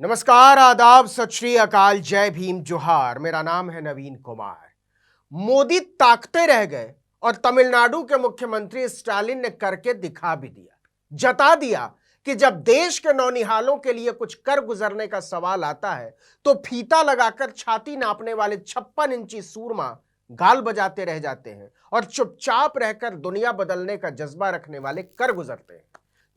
नमस्कार, आदाब, सत श्री अकाल, जय भीम, जोहार। मेरा नाम है नवीन कुमार। मोदी ताकते रह गए और तमिलनाडु के मुख्यमंत्री स्टालिन ने करके दिखा भी दिया, जता दिया कि जब देश के नौनिहालों के लिए कुछ कर गुजरने का सवाल आता है तो फीता लगाकर छाती नापने वाले 56 इंची सूरमा गाल बजाते रह जाते हैं और चुपचाप रहकर दुनिया बदलने का जज्बा रखने वाले कर गुजरते हैं।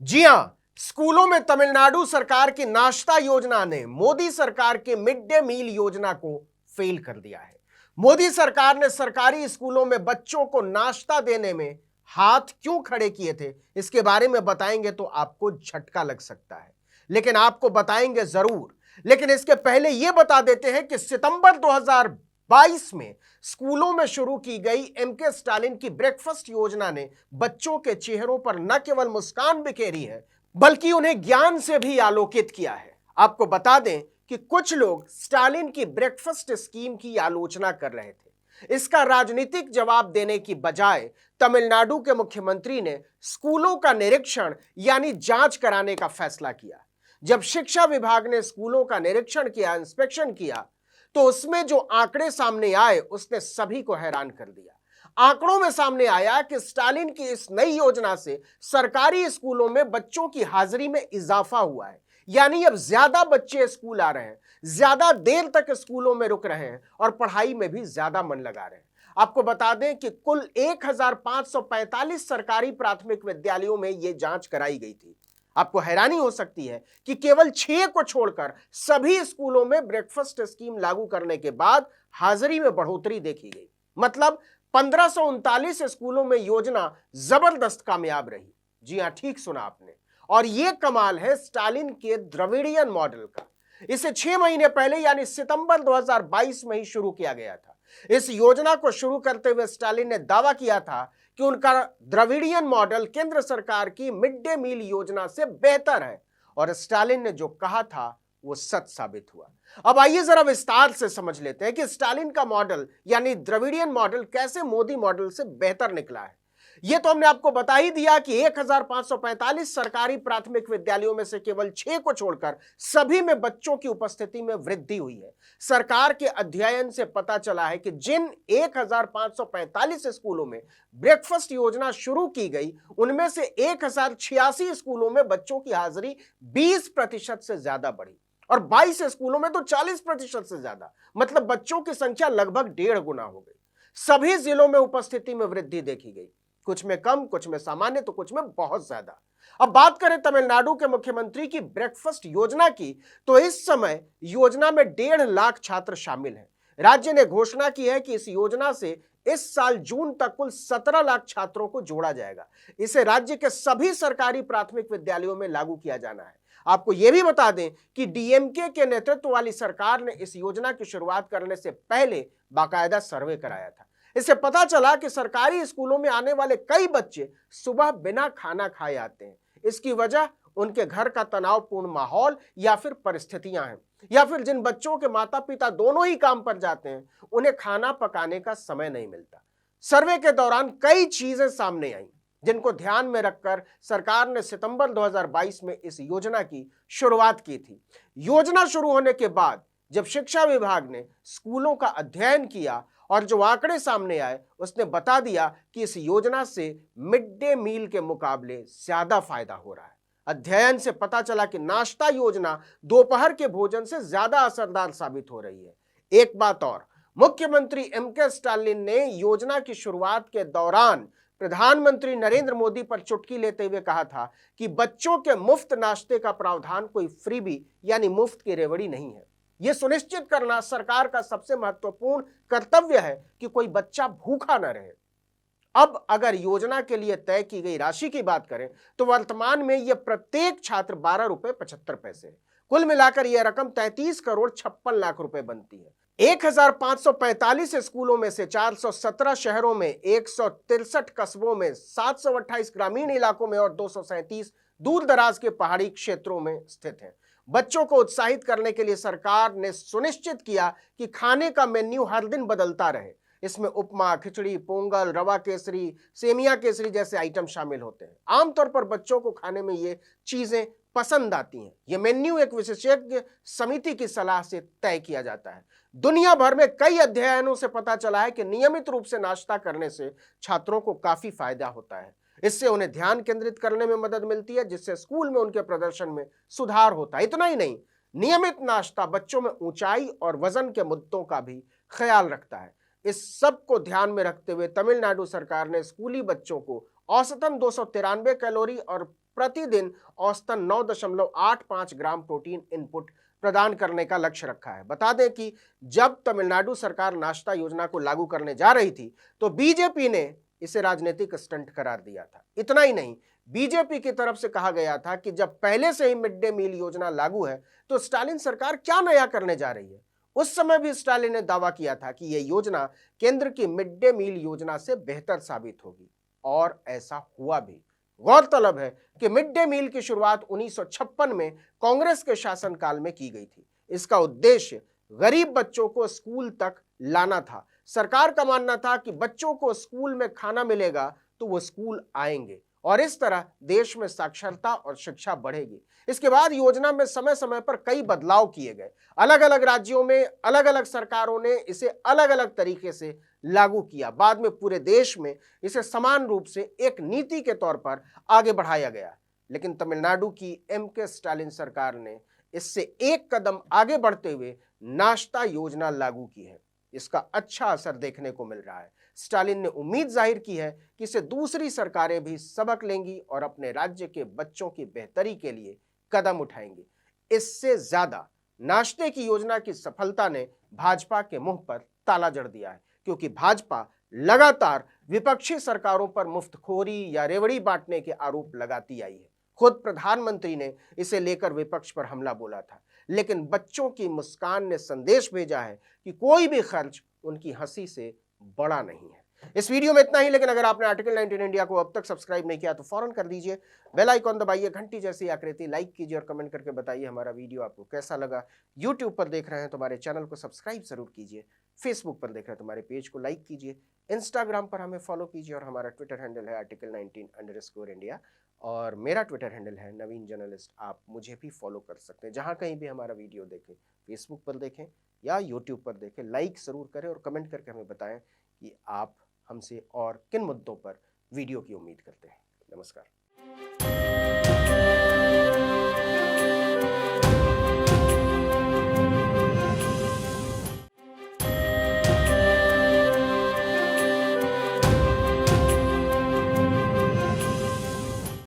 जी हां, स्कूलों में तमिलनाडु सरकार की नाश्ता योजना ने मोदी सरकार के मिड डे मील योजना को फेल कर दिया है। मोदी सरकार ने सरकारी स्कूलों में बच्चों को नाश्ता देने में हाथ क्यों खड़े किए थे, इसके बारे में बताएंगे तो आपको झटका लग सकता है, लेकिन आपको बताएंगे जरूर। लेकिन इसके पहले यह बता देते हैं कि सितंबर 2022 में स्कूलों में शुरू की गई एमके स्टालिन की ब्रेकफास्ट योजना ने बच्चों के चेहरों पर न केवल मुस्कान बिखेरी है बल्कि उन्हें ज्ञान से भी आलोकित किया है। आपको बता दें कि कुछ लोग स्टालिन की ब्रेकफास्ट स्कीम की आलोचना कर रहे थे। इसका राजनीतिक जवाब देने की बजाय तमिलनाडु के मुख्यमंत्री ने स्कूलों का निरीक्षण यानी जांच कराने का फैसला किया। जब शिक्षा विभाग ने स्कूलों का निरीक्षण किया, इंस्पेक्शन किया, तो उसमें जो आंकड़े सामने आए उसने सभी को हैरान कर दिया। आंकड़ों में सामने आया कि स्टालिन की इस नई योजना से सरकारी स्कूलों में बच्चों की हाजिरी में इजाफा हुआ है, यानी अब ज्यादा बच्चे स्कूल आ रहे हैं, ज्यादा देर तक स्कूलों में रुक रहे हैं और पढ़ाई में भी ज्यादा मन लगा रहे हैं। आपको बता दें कि कुल 1545 सरकारी प्राथमिक विद्यालयों में यह जांच कराई गई थी। आपको हैरानी हो सकती है कि केवल 6 को छोड़कर सभी स्कूलों में ब्रेकफास्ट स्कीम लागू करने के बाद हाजिरी में बढ़ोतरी देखी गई। मतलब 1539 स्कूलों में योजना जबरदस्त कामयाब रही। जी हां, ठीक सुना आपने। और यह कमाल है स्टालिन के द्रविडियन मॉडल का। इसे 6 महीने पहले यानी सितंबर 2022 में ही शुरू किया गया था। इस योजना को शुरू करते हुए स्टालिन ने दावा किया था कि उनका द्रविडियन मॉडल केंद्र सरकार की मिड डे मील योजना से बेहतर है, और स्टालिन ने जो कहा था वो सच साबित हुआ। अब आइए जरा विस्तार से समझ लेते हैं कि स्टालिन का मॉडल यानी द्रविडियन मॉडल कैसे मोदी मॉडल से बेहतर निकला है। यह तो हमने आपको बता ही दिया कि 1545 सरकारी प्राथमिक विद्यालयों में से केवल 6 को छोड़कर सभी में बच्चों की उपस्थिति में वृद्धि हुई है। सरकार के अध्ययन से पता चला है कि जिन 1545 स्कूलों में ब्रेकफास्ट योजना शुरू की गई, उनमें से 1086 स्कूलों में बच्चों की हाजिरी 20% से ज्यादा बढ़ी और 22 स्कूलों में तो 40% से ज्यादा, मतलब बच्चों की संख्या लगभग 1.5 गुना हो गई। सभी जिलों में उपस्थिति में वृद्धि देखी गई, कुछ में कम, कुछ में सामान्य, तो कुछ में बहुत ज्यादा। अब बात करें तमिलनाडु के मुख्यमंत्री की ब्रेकफास्ट योजना की, तो इस समय योजना में 1.5 लाख छात्र शामिल हैं। राज्य ने घोषणा की है कि इस योजना से इस साल जून तक कुल 17 लाख छात्रों को जोड़ा जाएगा। इसे राज्य के सभी सरकारी प्राथमिक विद्यालयों में लागू किया जाना है। आपको यह भी बता दें कि डीएमके के नेतृत्व वाली सरकार ने इस योजना की शुरुआत करने से पहले बाकायदा सर्वे कराया था। इससे पता चला कि सरकारी स्कूलों में आने वाले कई बच्चे सुबह बिना खाना खाए आते हैं। इसकी वजह उनके घर का तनावपूर्ण माहौल या फिर परिस्थितियां हैं, या फिर जिन बच्चों के माता पिता दोनों ही काम पर जाते हैं उन्हें खाना पकाने का समय नहीं मिलता। सर्वे के दौरान कई चीजें सामने आई जिनको ध्यान में रखकर सरकार ने सितंबर 2022 में इस योजना की शुरुआत की थी। योजना शुरू होने के बाद जब शिक्षा विभाग ने स्कूलों का अध्ययन किया और जो आंकड़े सामने आए, उसने बता दिया कि इस योजना से मिड डे मील के मुकाबले ज्यादा फायदा हो रहा है। अध्ययन से पता चला कि नाश्ता योजना दोपहर के भोजन से ज्यादा असरदार साबित हो रही है। एक बात और, मुख्यमंत्री एमके स्टालिन ने योजना की शुरुआत के दौरान प्रधानमंत्री नरेंद्र मोदी पर चुटकी लेते हुए कहा था कि बच्चों के मुफ्त नाश्ते का प्रावधान कोई फ्रीबी यानी मुफ्त की रेवड़ी नहीं है। यह सुनिश्चित करना सरकार का सबसे महत्वपूर्ण कर्तव्य है कि कोई बच्चा भूखा न रहे। अब अगर योजना के लिए तय की गई राशि की बात करें तो वर्तमान में यह प्रत्येक छात्र 12 रुपए 75 पैसे है। कुल मिलाकर यह रकम 33 करोड़ 56 लाख रुपए बनती है। 1545 स्कूलों में से 417 शहरों में, 163 कस्बों में, 728 ग्रामीण इलाकों में और 237 दूर दराज के पहाड़ी क्षेत्रों में स्थित हैं। बच्चों को उत्साहित करने के लिए सरकार ने सुनिश्चित किया कि खाने का मेन्यू हर दिन बदलता रहे। इसमें उपमा, खिचड़ी, पोंगल, रवा केसरी, सेमिया केसरी जैसे आइटम शामिल होते हैं। आमतौर पर बच्चों को खाने में ये चीजें पसंद आती हैं। यह मेन्यू एक विशेषज्ञ समिति की सलाह से तय किया जाता है। दुनिया भर में कई अध्ययनों से पता चला है कि नियमित रूप से नाश्ता करने से छात्रों को काफी फायदा होता है। इससे उन्हें ध्यान केंद्रित करने में मदद मिलती है, जिससे स्कूल में उनके प्रदर्शन में सुधार होता है। इतना ही नहीं, नियमित नाश्ता बच्चों में ऊंचाई और वजन के मुद्दों का भी ख्याल रखता है। इस सब को ध्यान में रखते हुए तमिलनाडु सरकार ने स्कूली बच्चों को औसतन 293 कैलोरी और प्रतिदिन औसतन 9.85 ग्राम प्रोटीन इनपुट प्रदान करने का लक्ष्य रखा है। बता दें कि जब तमिलनाडु सरकार नाश्ता योजना को लागू करने जा रही थी तो बीजेपी ने इसे राजनीतिक स्टंट करार दिया था। इतना ही नहीं, बीजेपी की तरफ से कहा गया था कि जब पहले से ही मिड डे मील योजना लागू है तो स्टालिन सरकार क्या नया करने जा रही है। उस समय भी स्टालिन ने दावा किया था कि यह योजना केंद्र की मिड डे मील योजना से बेहतर साबित होगी, और ऐसा हुआ भी। गौरतलब है कि मिड डे मील की शुरुआत 1956 में कांग्रेस के शासनकाल में की गई थी। इसका उद्देश्य गरीब बच्चों को स्कूल तक लाना था। सरकार का मानना था कि बच्चों को स्कूल में खाना मिलेगा तो वो स्कूल आएंगे, और इस तरह देश में साक्षरता और शिक्षा बढ़ेगी। इसके बाद योजना में समय समय पर कई बदलाव किए गए। अलग अलग राज्यों में अलग अलग सरकारों ने इसे अलग अलग तरीके से लागू किया। बाद में पूरे देश में इसे समान रूप से एक नीति के तौर पर आगे बढ़ाया गया। लेकिन तमिलनाडु की के स्टालिन सरकार ने इससे एक कदम आगे बढ़ते हुए नाश्ता योजना लागू की है। इसका अच्छा असर देखने को मिल रहा है। स्टालिन ने उम्मीद जाहिर की है कि इसे दूसरी सरकारें भी सबक लेंगी और अपने राज्य के बच्चों की बेहतरी के लिए कदम उठाएंगी। इससे ज्यादा नाश्ते की योजना की सफलता ने भाजपा के मुंह पर ताला जड़ दिया है, क्योंकि भाजपा लगातार विपक्षी सरकारों पर मुफ्तखोरी या रेवड़ी बांटने के आरोप लगाती आई है। खुद प्रधानमंत्री ने इसे लेकर विपक्ष पर हमला बोला था, लेकिन बच्चों की मुस्कान ने संदेश भेजा है कि कोई भी खर्च उनकी हंसी से बड़ा नहीं है। इस वीडियो में इतना ही, लेकिन अगर आपने आर्टिकल 19 इंडिया को अब तक सब्सक्राइब नहीं किया तो फौरन कर दीजिए। बेल आइकॉन दबाइए, घंटी जैसी आकृति लाइक कीजिए और कमेंट करके बताइए हमारा वीडियो आपको कैसा लगा। यूट्यूब पर देख रहे हैं तो हमारे चैनल को सब्सक्राइब जरूर कीजिए। फेसबुक पर देख रहे हैं तो हमारे पेज को लाइक कीजिए। इंस्टाग्राम पर हमें फॉलो कीजिए और हमारा ट्विटर हैंडल है आर्टिकल 19 इंडिया, और मेरा ट्विटर हैंडल है नवीन जर्नलिस्ट। आप मुझे भी फॉलो कर सकते हैं। जहां कहीं भी हमारा वीडियो देखें, फेसबुक पर देखें या यूट्यूब पर देखें, लाइक ज़रूर करें और कमेंट करके हमें बताएं कि आप हमसे और किन मुद्दों पर वीडियो की उम्मीद करते हैं। नमस्कार।